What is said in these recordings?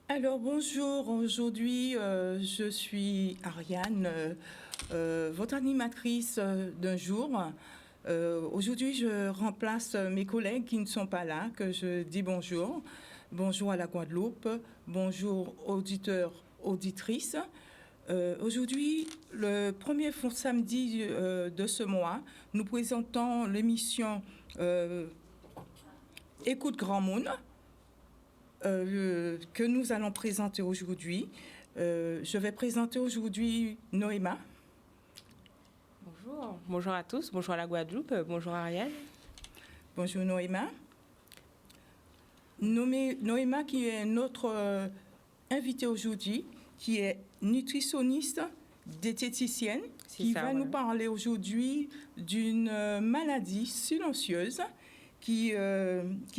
Alors bonjour, aujourd'hui je suis Ariane, votre animatrice d'un jour. Aujourd'hui je remplace mes collègues qui ne sont pas là, que je dis bonjour. Bonjour à la Guadeloupe, bonjour auditeurs, auditrices. Aujourd'hui, le premier samedi de ce mois, nous présentons l'émission Écoute Grand Monde. Que nous allons présenter aujourd'hui. Je vais présenter aujourd'hui Noéma. Bonjour. Bonjour à tous. Bonjour à la Guadeloupe. Bonjour Ariane. Bonjour Noéma. Noéma qui est notre invitée aujourd'hui, qui est nutritionniste, diététicienne, qui va nous parler aujourd'hui d'une maladie silencieuse qui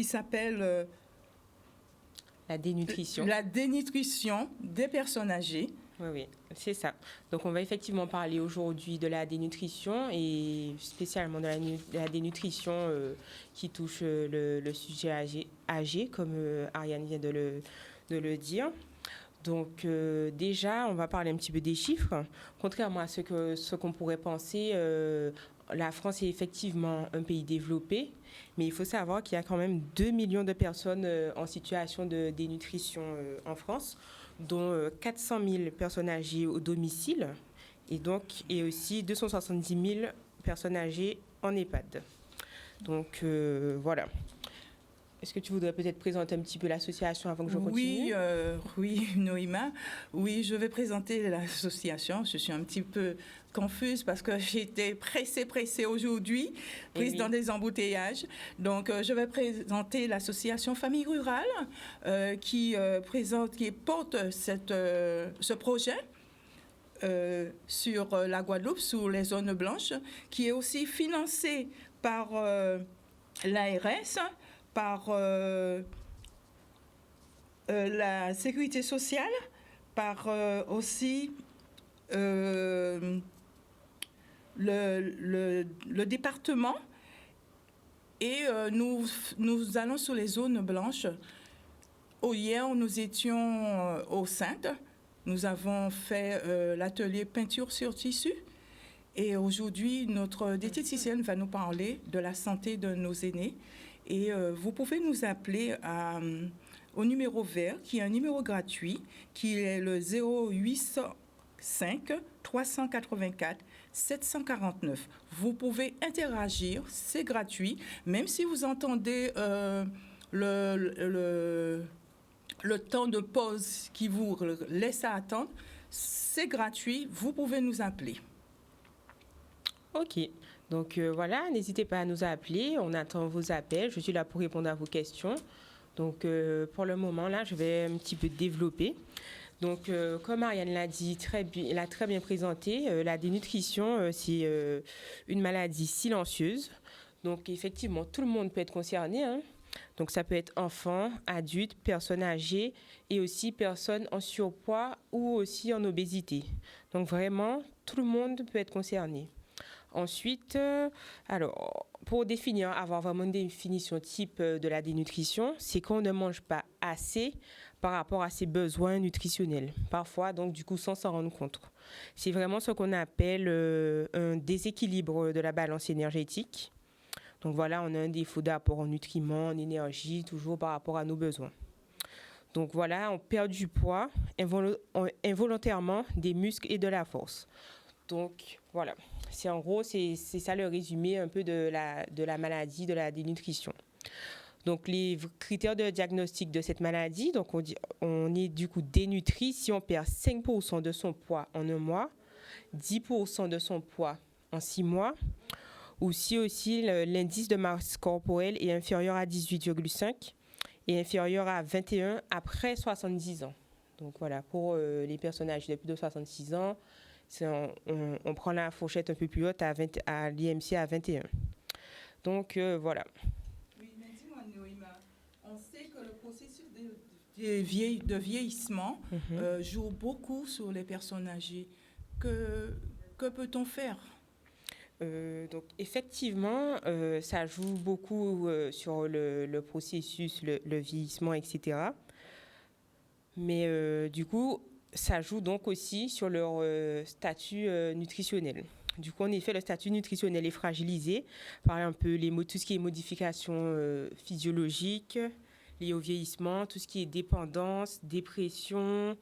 s'appelle... La dénutrition. La dénutrition des personnes âgées. Oui, c'est ça. Donc, on va effectivement parler aujourd'hui de la dénutrition et spécialement de la dénutrition qui touche le sujet âgé, comme Ariane vient de le dire. Donc, déjà, on va parler un petit peu des chiffres. Contrairement à ce qu'on pourrait penser, la France est effectivement un pays développé, mais il faut savoir qu'il y a quand même 2 millions de personnes en situation de dénutrition en France, dont 400 000 personnes âgées au domicile et aussi 270 000 personnes âgées en EHPAD. Donc, voilà. Est-ce que tu voudrais peut-être présenter un petit peu l'association avant que je continue ? Oui, Noéma. Oui, je vais présenter l'association. Je suis un petit peu confuse parce que j'ai été pressée aujourd'hui, prise dans des embouteillages. Donc, je vais présenter l'association Famille Rurale qui porte ce projet sur la Guadeloupe, sur les zones blanches, qui est aussi financée par l'ARS, par la sécurité sociale, par aussi le département. Et nous allons sur les zones blanches. Hier, nous étions au Saintes. Nous avons fait l'atelier peinture sur tissu. Et aujourd'hui, notre diététicienne va nous parler de la santé de nos aînés. Et vous pouvez nous appeler au numéro vert, qui est un numéro gratuit, qui est le 0805 384 749. Vous pouvez interagir, c'est gratuit. Même si vous entendez le temps de pause qui vous laisse attendre, c'est gratuit, vous pouvez nous appeler. Ok. Donc voilà, n'hésitez pas à nous appeler, on attend vos appels, je suis là pour répondre à vos questions. Donc pour le moment, là, je vais un petit peu développer. Donc comme Ariane l'a dit, elle a très bien présenté, la dénutrition, c'est une maladie silencieuse. Donc effectivement, tout le monde peut être concerné, hein. Donc ça peut être enfants, adultes, personnes âgées et aussi personnes en surpoids ou aussi en obésité. Donc vraiment, tout le monde peut être concerné. Ensuite, alors, pour avoir vraiment une définition type de la dénutrition, c'est qu'on ne mange pas assez par rapport à ses besoins nutritionnels. Parfois, donc, du coup, sans s'en rendre compte. C'est vraiment ce qu'on appelle un déséquilibre de la balance énergétique. Donc voilà, on a un défaut d'apport en nutriments, en énergie, toujours par rapport à nos besoins. Donc voilà, on perd du poids involontairement, des muscles et de la force. Donc voilà, c'est ça le résumé un peu de la maladie, de la dénutrition. Donc les critères de diagnostic de cette maladie, donc on est du coup dénutri si on perd 5% de son poids en un mois, 10% de son poids en 6 mois, ou si aussi l'indice de masse corporelle est inférieur à 18,5 et inférieur à 21 après 70 ans. Donc voilà, pour les personnes âgées de plus de 66 ans, On prend la fourchette un peu plus haute à l'IMC à 21. Donc, voilà. Oui, mais dis-moi, Noéma, on sait que le processus de vieillissement joue beaucoup sur les personnes âgées. Que peut-on faire? Donc effectivement, ça joue beaucoup sur le processus, le vieillissement, etc. Mais du coup, ça joue donc aussi sur leur statut nutritionnel. Du coup, en effet, le statut nutritionnel est fragilisé par un peu tout ce qui est modifications physiologiques liées au vieillissement, tout ce qui est dépendance, dépression,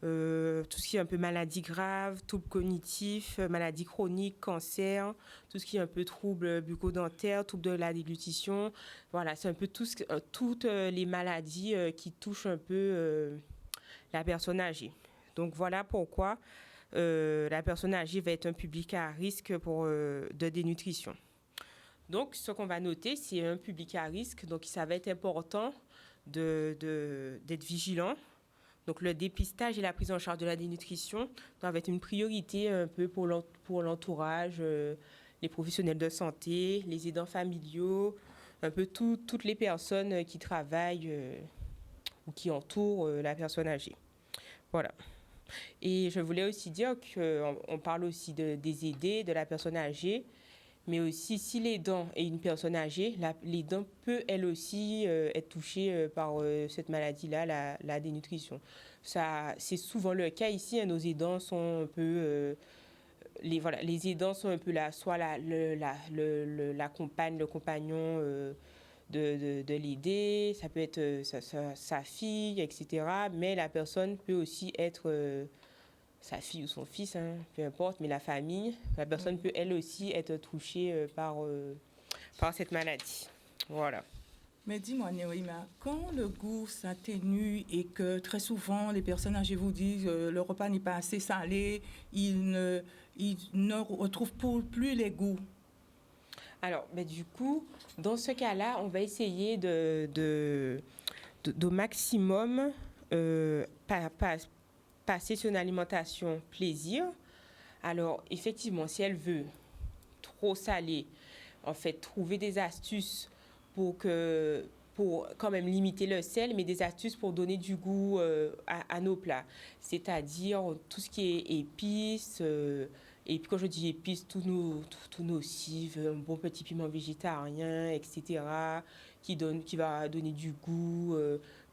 tout ce qui est un peu maladie grave, troubles cognitifs, maladies chroniques, cancer, tout ce qui est un peu troubles bucco-dentaires, troubles de la déglutition. Voilà, c'est un peu toutes les maladies qui touchent un peu la personne âgée. Donc voilà pourquoi la personne âgée va être un public à risque de dénutrition. Donc ce qu'on va noter, c'est un public à risque, donc ça va être important d'être vigilant. Donc le dépistage et la prise en charge de la dénutrition doivent être une priorité un peu pour l'entourage, les professionnels de santé, les aidants familiaux, un peu toutes les personnes qui travaillent ou qui entourent la personne âgée. Voilà. Et je voulais aussi dire qu'on parle aussi des aidés, de la personne âgée, mais aussi si l'aidant est une personne âgée, l'aidant peut elle aussi être touchée par cette maladie-là, la dénutrition. C'est souvent le cas ici, hein, nos aidants sont un peu... les aidants sont un peu soit la compagne, le compagnon de l'aider, ça peut être sa fille, etc. Mais la personne peut aussi être sa fille ou son fils, hein, peu importe, mais la famille, la personne peut elle aussi être touchée par cette maladie. Voilà. Mais dis-moi, Noéma, quand le goût s'atténue et que très souvent les personnes âgées vous disent le repas n'est pas assez salé, ils ne retrouvent plus les goûts. Alors, du coup, dans ce cas-là, on va essayer au maximum passer sur une alimentation plaisir. Alors, effectivement, si elle veut trop salé, en fait, trouver des astuces pour quand même limiter le sel, mais des astuces pour donner du goût à nos plats. C'est-à-dire tout ce qui est épices, et puis quand je dis épices, tous nos cives, un bon petit piment végétarien, etc., qui va donner du goût,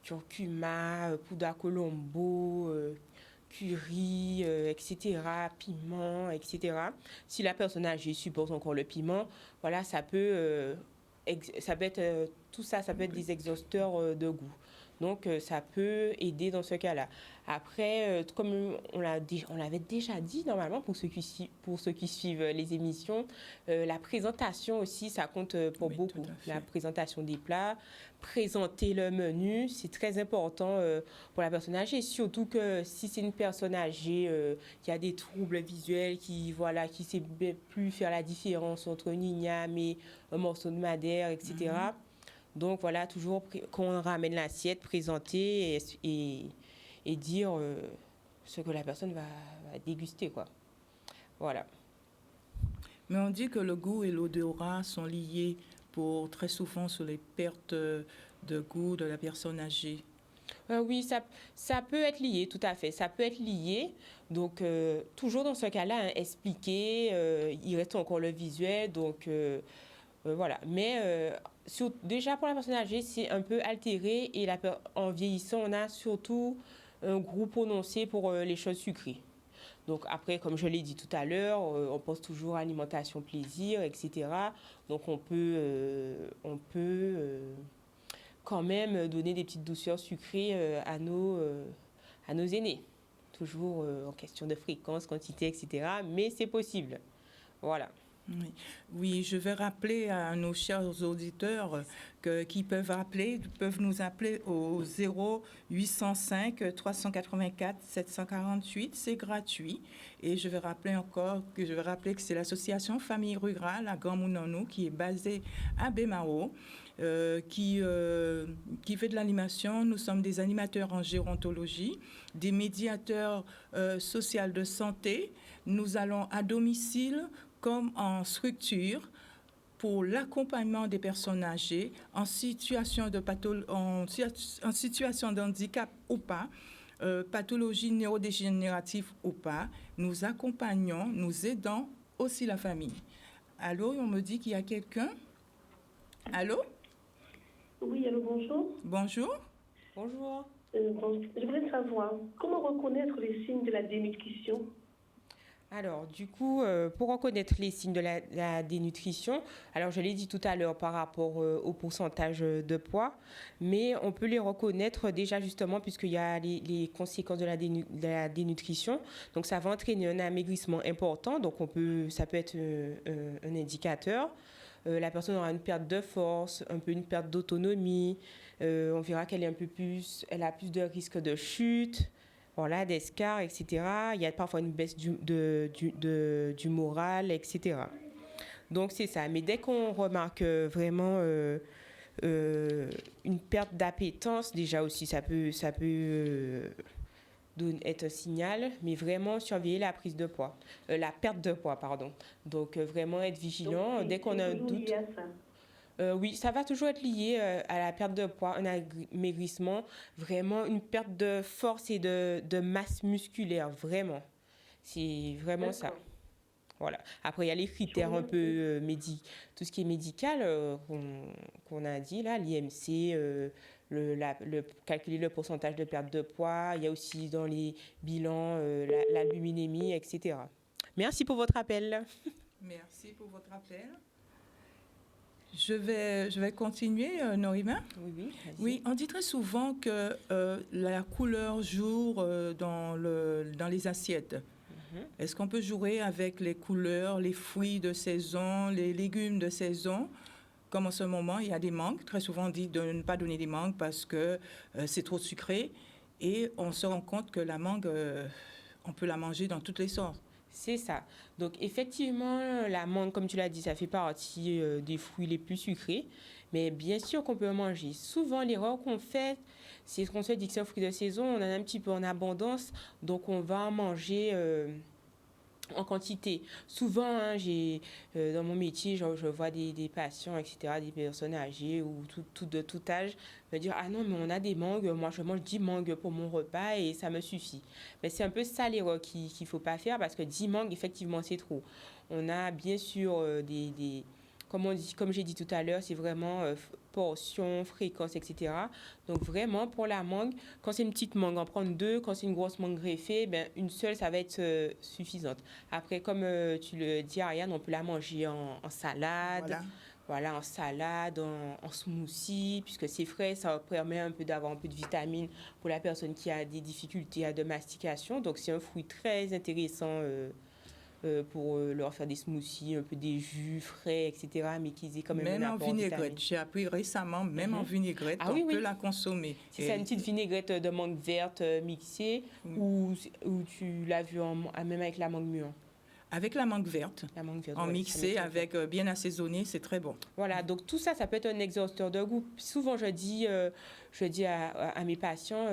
curcuma, poudre à colombo, curry, etc., piment, etc. Si la personne âgée supporte encore le piment, voilà, ça peut être tout ça, ça peut être des exhausteurs de goût. Donc, ça peut aider dans ce cas-là. Après, comme on l'avait déjà dit, normalement, pour ceux qui suivent les émissions, la présentation aussi, ça compte pour beaucoup. La présentation des plats, présenter le menu, c'est très important pour la personne âgée. Surtout que si c'est une personne âgée qui a des troubles visuels, qui ne sait plus faire la différence entre une igname et un morceau de madère, etc. Donc voilà, toujours quand on ramène l'assiette, présenter et dire ce que la personne va déguster, quoi. Voilà. Mais on dit que le goût et l'odorat sont liés très souvent sur les pertes de goût de la personne âgée. Oui, ça peut être lié, tout à fait. Ça peut être lié. Donc, toujours dans ce cas-là, hein, expliquer, il reste encore le visuel. Donc, voilà. Mais déjà pour la personne âgée, c'est un peu altéré. Et en vieillissant, on a surtout un goût prononcé pour les choses sucrées. Donc après, comme je l'ai dit tout à l'heure, on pense toujours à alimentation plaisir, etc. Donc on peut quand même donner des petites douceurs sucrées à nos aînés. Toujours en question de fréquence, quantité, etc. Mais c'est possible. Voilà. Oui, je vais rappeler à nos chers auditeurs qui peuvent nous appeler au 0805 384 748. C'est gratuit. Et je vais rappeler que c'est l'association Famille Rurale à Grand Mounounou qui est basée à Bémao. Qui fait de l'animation. Nous sommes des animateurs en gérontologie, des médiateurs sociaux de santé, nous allons à domicile comme en structure pour l'accompagnement des personnes âgées en situation en situation de handicap ou pas, pathologie neurodégénérative ou pas. Nous accompagnons, nous aidons aussi la famille. Allô, on me dit qu'il y a quelqu'un. Allô? Oui, allô, bonjour. Bonjour. Bonjour. Je voulais savoir comment reconnaître les signes de la dénutrition. Alors, du coup, pour reconnaître les signes de la dénutrition, alors je l'ai dit tout à l'heure par rapport au pourcentage de poids, mais on peut les reconnaître déjà justement puisqu'il y a les conséquences de la dénutrition. Donc, ça va entraîner un amaigrissement important, donc ça peut être un indicateur. La personne aura une perte de force, un peu une perte d'autonomie. On verra qu'elle a plus de risque de chute. Voilà, d'escarres, etc. Il y a parfois une baisse du moral, etc. Donc, c'est ça. Mais dès qu'on remarque vraiment une perte d'appétence, déjà aussi, ça peut être un signal, mais vraiment surveiller la prise de poids, la perte de poids, pardon. Donc, vraiment être vigilant. Donc, dès qu'on a un doute. Lié à ça. Oui, ça va toujours être lié à la perte de poids, un amaigrissement, vraiment une perte de force et de masse musculaire, vraiment. C'est vraiment ça. Voilà. Après, il y a les critères un peu tout ce qui est médical qu'on a dit, là, l'IMC, calculer le pourcentage de perte de poids. Il y a aussi dans les bilans l'albuminémie, etc. Merci pour votre appel. Merci pour votre appel. Je vais continuer, Norima. Oui, oui, on dit très souvent que la couleur joue dans les assiettes. Est-ce qu'on peut jouer avec les couleurs, les fruits de saison, les légumes de saison? Comme en ce moment, il y a des mangues. Très souvent, on dit de ne pas donner des mangues parce que c'est trop sucré. Et on se rend compte que la mangue, on peut la manger dans toutes les sortes. C'est ça. Donc, effectivement, la mangue, comme tu l'as dit, ça fait partie des fruits les plus sucrés. Mais bien sûr qu'on peut en manger. Souvent, l'erreur qu'on fait, c'est qu'on se dit que c'est un fruit de saison, on en a un petit peu en abondance, donc on va en manger en quantité. Souvent, dans mon métier, je vois des patients, etc., des personnes âgées ou de tout âge me dire « Ah non, mais on a des mangues, moi je mange 10 mangues pour mon repas et ça me suffit. » Mais c'est un peu ça l'erreur qu'il ne faut pas faire parce que 10 mangues, effectivement, c'est trop. On a bien sûr comme j'ai dit tout à l'heure, c'est vraiment portion, fréquence, etc. Donc vraiment, pour la mangue, quand c'est une petite mangue, en prendre 2. Quand c'est une grosse mangue greffée, une seule, ça va être suffisante. Après, comme tu le dis, Ariane, on peut la manger en salade. Voilà, en salade, en smoothie, puisque c'est frais, ça permet un peu d'avoir un peu de vitamines pour la personne qui a des difficultés de mastication. Donc, c'est un fruit très intéressant pour leur faire des smoothies, un peu des jus frais, etc., mais qu'ils aient quand même un apport en vinaigrette. J'ai appris récemment, même en vinaigrette, peut la consommer. Si c'est une petite vinaigrette de mangue verte mixée, ou tu l'as vu même avec la mangue mûre. Avec la mangue verte, en mixé, avec bien assaisonné, c'est très bon. Voilà, donc tout ça, ça peut être un exhausteur de goût. Souvent, je dis à mes patients,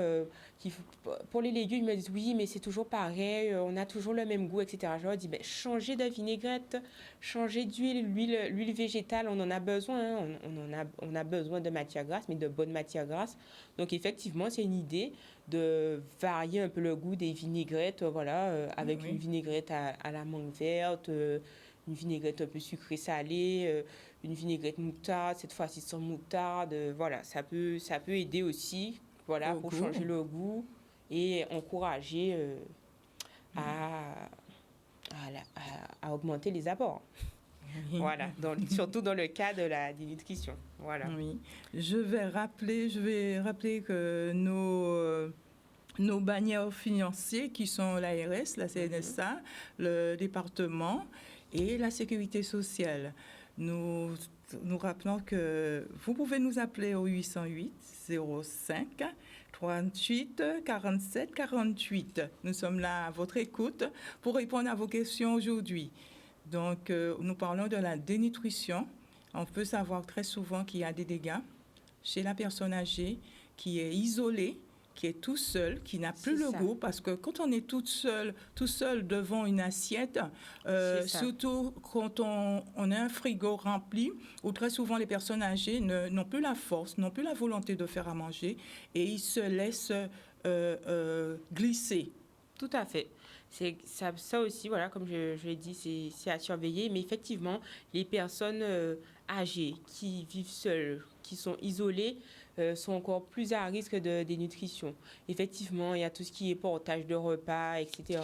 pour les légumes, ils me disent oui, mais c'est toujours pareil, on a toujours le même goût, etc. Je leur dis, changez de vinaigrette, changez d'huile, l'huile végétale, on en a besoin, on a besoin de matière grasse, mais de bonne matière grasse. Donc effectivement, c'est une idée de varier un peu le goût des vinaigrettes, avec une vinaigrette à la mangue verte, une vinaigrette un peu sucrée salée, une vinaigrette moutarde, cette fois-ci sans moutarde, voilà, ça peut aider aussi, pour changer le goût et encourager à augmenter les apports. Voilà, surtout dans le cas de la dénutrition. Voilà. Oui. Je vais rappeler que nos bannières financiers qui sont l'ARS, la CNSA, le département et la sécurité sociale. Nous rappelons que vous pouvez nous appeler au 808 05 38 47 48. Nous sommes là à votre écoute pour répondre à vos questions aujourd'hui. Donc, nous parlons de la dénutrition. On peut savoir très souvent qu'il y a des dégâts chez la personne âgée qui est isolée, qui est tout seul, qui n'a plus C'est le ça. goût, parce que quand on est tout seul devant une assiette, C'est ça. surtout quand on a un frigo rempli, où très souvent les personnes âgées n'ont plus la force, n'ont plus la volonté de faire à manger, et ils se laissent glisser. Tout à fait. C'est ça aussi, voilà, comme je l'ai dit, c'est à surveiller. Mais effectivement, les personnes âgées qui vivent seules, qui sont isolées, sont encore plus à risque de dénutrition. Effectivement, il y a tout ce qui est portage de repas, etc.,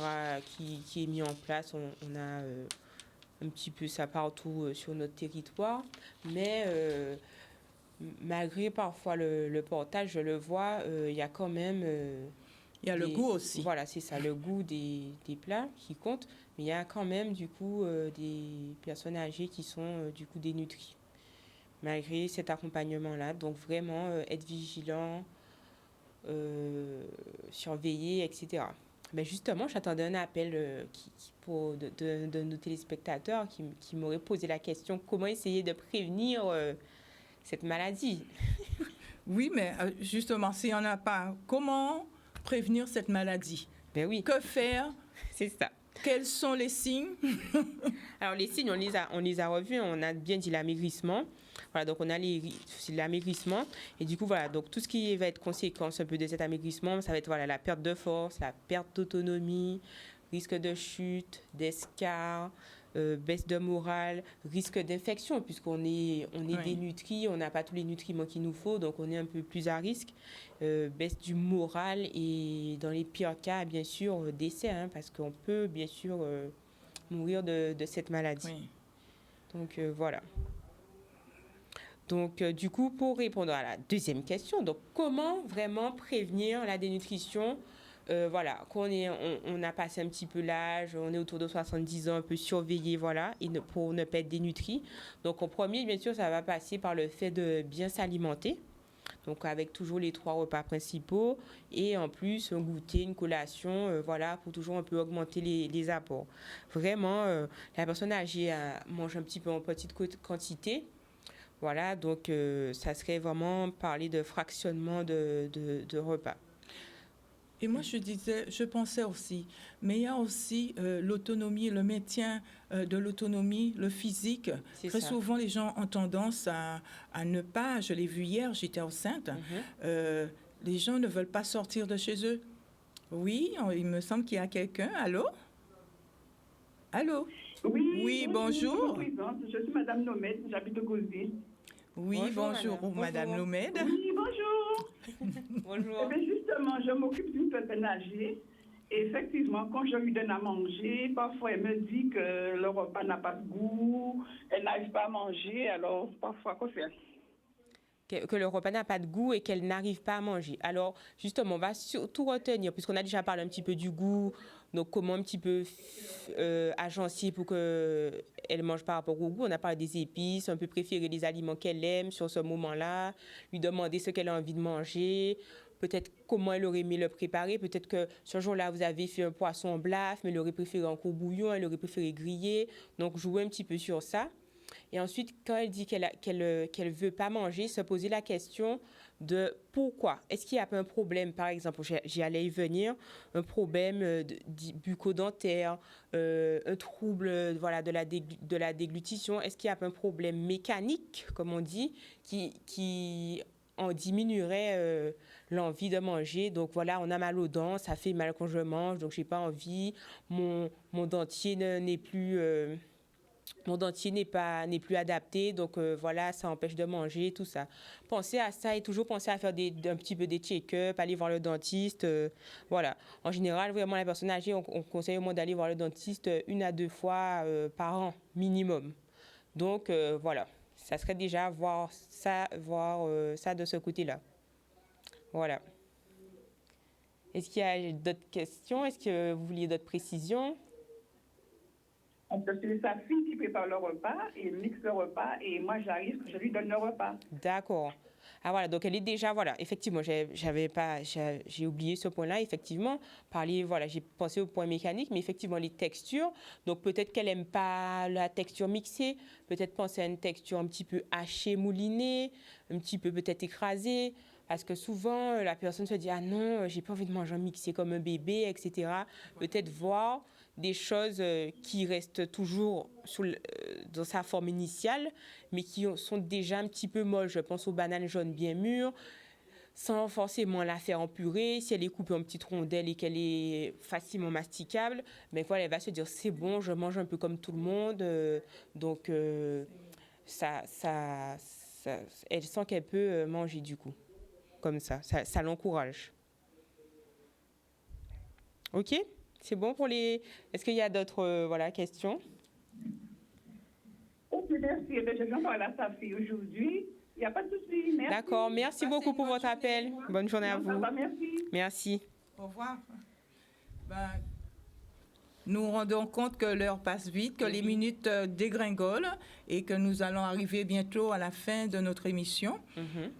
qui est mis en place. On a un petit peu ça partout sur notre territoire. Mais malgré parfois le portage, je le vois, il y a quand même... Il y a le goût aussi. Voilà, c'est ça, le goût des plats qui compte. Mais il y a quand même, du coup, des personnes âgées qui sont, du coup, dénutries, malgré cet accompagnement-là. Donc, vraiment, être vigilant, surveiller, etc. Mais justement, j'attendais un appel de nos téléspectateurs qui m'auraient posé la question comment essayer de prévenir cette maladie. Oui, mais justement, s'il n'y en a pas, comment prévenir cette maladie? Ben oui, Que faire? c'est ça. Quels sont les signes? Alors, les signes, on les a revus. On a bien dit l'amaigrissement. Voilà, donc on a l'amaigrissement. Et du coup, voilà, donc tout ce qui va être conséquence un peu de cet amaigrissement, ça va être voilà, la perte de force, la perte d'autonomie, risque de chute, d'escarre, baisse de morale, risque d'infection, puisqu'on est Oui. dénutri, on n'a pas tous les nutriments qu'il nous faut, donc on est un peu plus à risque. Baisse du moral et dans les pires cas, bien sûr, décès, hein, parce qu'on peut bien sûr mourir de cette maladie. Oui. Donc voilà. Donc du coup, pour répondre à la deuxième question, donc comment vraiment prévenir la dénutrition? Voilà, quand on a passé un petit peu l'âge, on est autour de 70 ans, on peut surveiller, voilà, pour ne pas être dénutri. Donc en premier, bien sûr, ça va passer par le fait de bien s'alimenter. Donc avec toujours les 3 repas principaux et en plus un goûter, une collation, voilà, pour toujours un peu augmenter les apports. Vraiment, la personne âgée mange un petit peu en petite quantité. Voilà, donc ça serait vraiment parler de fractionnement de repas. Et moi, je pensais aussi, mais il y a aussi l'autonomie, le maintien de l'autonomie, le physique. C'est Très ça. souvent, les gens ont tendance à ne pas, je l'ai vu hier, j'étais enceinte, les gens ne veulent pas sortir de chez eux. Oui, il me semble qu'il y a quelqu'un. Allô? Allô? Oui, bonjour. Je me présente. Je suis Madame Nomède, j'habite au Gauzet. Oui, bonjour, Madame Bonjour. Lomède. Oui, bonjour. Bonjour. Eh bien, justement, je m'occupe d'une personne âgée. Et effectivement, quand je lui donne à manger, parfois elle me dit que le repas n'a pas de goût, elle n'arrive pas à manger, alors parfois, quoi faire? Que le repas n'a pas de goût et qu'elle n'arrive pas à manger. Alors, justement, on va surtout retenir, puisqu'on a déjà parlé un petit peu du goût, donc comment un petit peu agencier pour qu'elle mange par rapport au goût. On a parlé des épices, on peut préférer les aliments qu'elle aime sur ce moment-là, lui demander ce qu'elle a envie de manger, peut-être comment elle aurait aimé le préparer. Peut-être que ce jour-là, vous avez fait un poisson en blaf, mais elle aurait préféré en court bouillon, elle aurait préféré griller. Donc, jouer un petit peu sur ça. Et ensuite, quand elle dit qu'elle veut pas manger, se poser la question de pourquoi. Est-ce qu'il y a un problème, par exemple, j'y allais y venir, un problème bucco-dentaire, un trouble voilà, de la déglutition. Est-ce qu'il y a un problème mécanique, comme on dit, qui en diminuerait l'envie de manger. Donc voilà, on a mal aux dents, ça fait mal quand je mange, donc j'ai pas envie. Mon dentier n'est plus... mon dentier n'est plus adapté, donc voilà, ça empêche de manger, tout ça. Pensez à ça et toujours penser à faire un petit peu des check-up, aller voir le dentiste. Voilà. En général, vraiment, la personne âgée, on conseille au moins d'aller voir le dentiste 1 à 2 fois par an, minimum. Donc voilà, ça serait déjà voir ça de ce côté-là. Voilà. Est-ce qu'il y a d'autres questions? Est-ce que vous vouliez d'autres précisions? C'est sa fille qui prépare le repas, et mixe le repas, et moi j'arrive, je lui donne le repas. D'accord. Ah voilà, donc elle est déjà, voilà, effectivement, j'ai oublié ce point-là, effectivement, voilà, j'ai pensé au point mécanique, mais effectivement, les textures, donc peut-être qu'elle n'aime pas la texture mixée, peut-être penser à une texture un petit peu hachée, moulinée, un petit peu peut-être écrasée, Parce que souvent, la personne se dit, ah non, j'ai pas envie de manger mixé comme un bébé, etc. Peut-être voir des choses qui restent toujours dans sa forme initiale, mais qui sont déjà un petit peu molles. Je pense aux bananes jaunes bien mûres, sans forcément la faire en purée. Si elle est coupée en petites rondelles et qu'elle est facilement masticable, mais voilà, elle va se dire, c'est bon, je mange un peu comme tout le monde. Donc, ça, ça, elle sent qu'elle peut manger du coup, comme ça l'encourage. Ok, c'est bon pour les. Est-ce qu'il y a d'autres questions? Ok, merci. Eh bien, je viens parler à sa fille aujourd'hui. Il n'y a pas de souci. Merci. D'accord, merci beaucoup pour votre appel. Bonne journée à Non, ça vous. va, merci. Merci. Au revoir. Ben, nous rendons compte que l'heure passe vite, que les minutes dégringolent et que nous allons arriver bientôt à la fin de notre émission.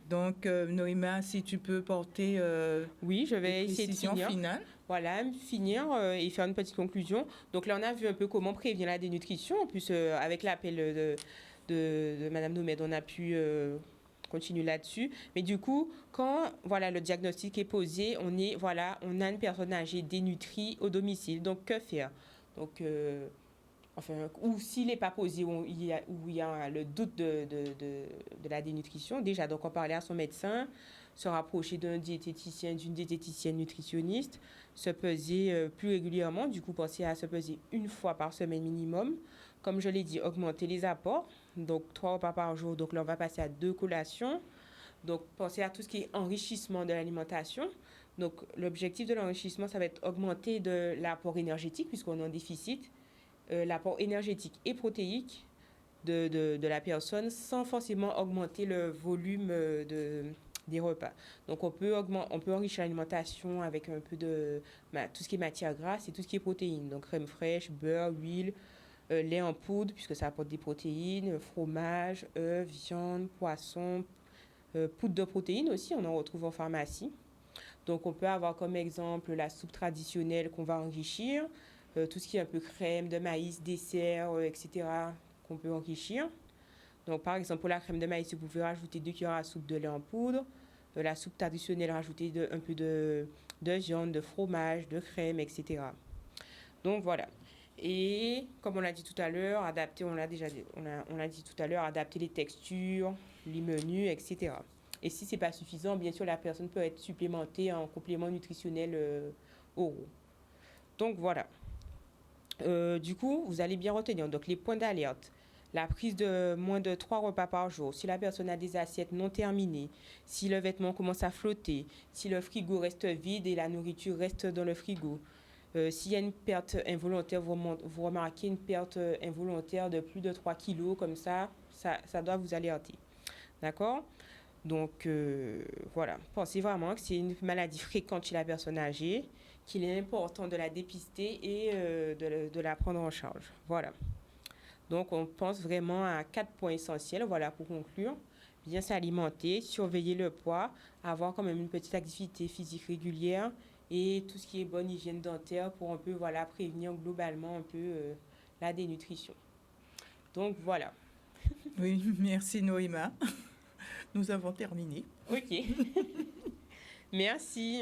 Donc, Noéma, si tu peux porter oui, je vais essayer de finir. Finale. Voilà, finir et faire une petite conclusion. Donc là, on a vu un peu comment prévenir la dénutrition. En plus, avec l'appel de Madame Nomède, on a pu continuer là-dessus. Mais du coup, quand le diagnostic est posé, on a une personne âgée dénutrie au domicile. Donc, que faire? Donc, ou s'il n'est pas posé, où il y a le doute de la dénutrition, déjà, donc on parlait à son médecin, se rapprocher d'un diététicien, d'une diététicienne nutritionniste, se peser plus régulièrement, du coup penser à se peser une fois par semaine minimum. Comme je l'ai dit, augmenter les apports, donc 3 repas par jour, donc là on va passer à 2 collations. Donc penser à tout ce qui est enrichissement de l'alimentation. Donc l'objectif de l'enrichissement, ça va être augmenter de l'apport énergétique, puisqu'on est en déficit, l'apport énergétique et protéique de la personne, sans forcément augmenter le volume des repas. Donc on peut enrichir l'alimentation avec un peu de tout ce qui est matière grasse et tout ce qui est protéines. Donc crème fraîche, beurre, huile, lait en poudre puisque ça apporte des protéines, fromage, œufs, viande, poisson, poudre de protéines aussi, on en retrouve en pharmacie. Donc on peut avoir comme exemple la soupe traditionnelle qu'on va enrichir, tout ce qui est un peu crème de maïs, dessert, etc. qu'on peut enrichir. Donc, par exemple, pour la crème de maïs, vous pouvez rajouter 2 cuillères à soupe de lait en poudre. La soupe traditionnelle, rajouter un peu de viande, de fromage, de crème, etc. Donc, voilà. Et comme on l'a dit tout à l'heure, adapter les textures, les menus, etc. Et si ce n'est pas suffisant, bien sûr, la personne peut être supplémentée en complément nutritionnel oraux. Donc, voilà. Du coup, vous allez bien retenir donc, les points d'alerte. La prise de moins de 3 repas par jour, si la personne a des assiettes non terminées, si le vêtement commence à flotter, si le frigo reste vide et la nourriture reste dans le frigo, s'il y a une perte involontaire, vous remarquez une perte involontaire de plus de 3 kilos, comme ça doit vous alerter. D'accord? Donc, voilà. Pensez vraiment que c'est une maladie fréquente chez la personne âgée, qu'il est important de la dépister et de la prendre en charge. Voilà. Donc, on pense vraiment à 4 points essentiels. Voilà, pour conclure. Bien s'alimenter, surveiller le poids, avoir quand même une petite activité physique régulière et tout ce qui est bonne hygiène dentaire pour un peu, prévenir globalement un peu la dénutrition. Donc, voilà. Oui, merci Noéma. Nous avons terminé. Ok. Merci.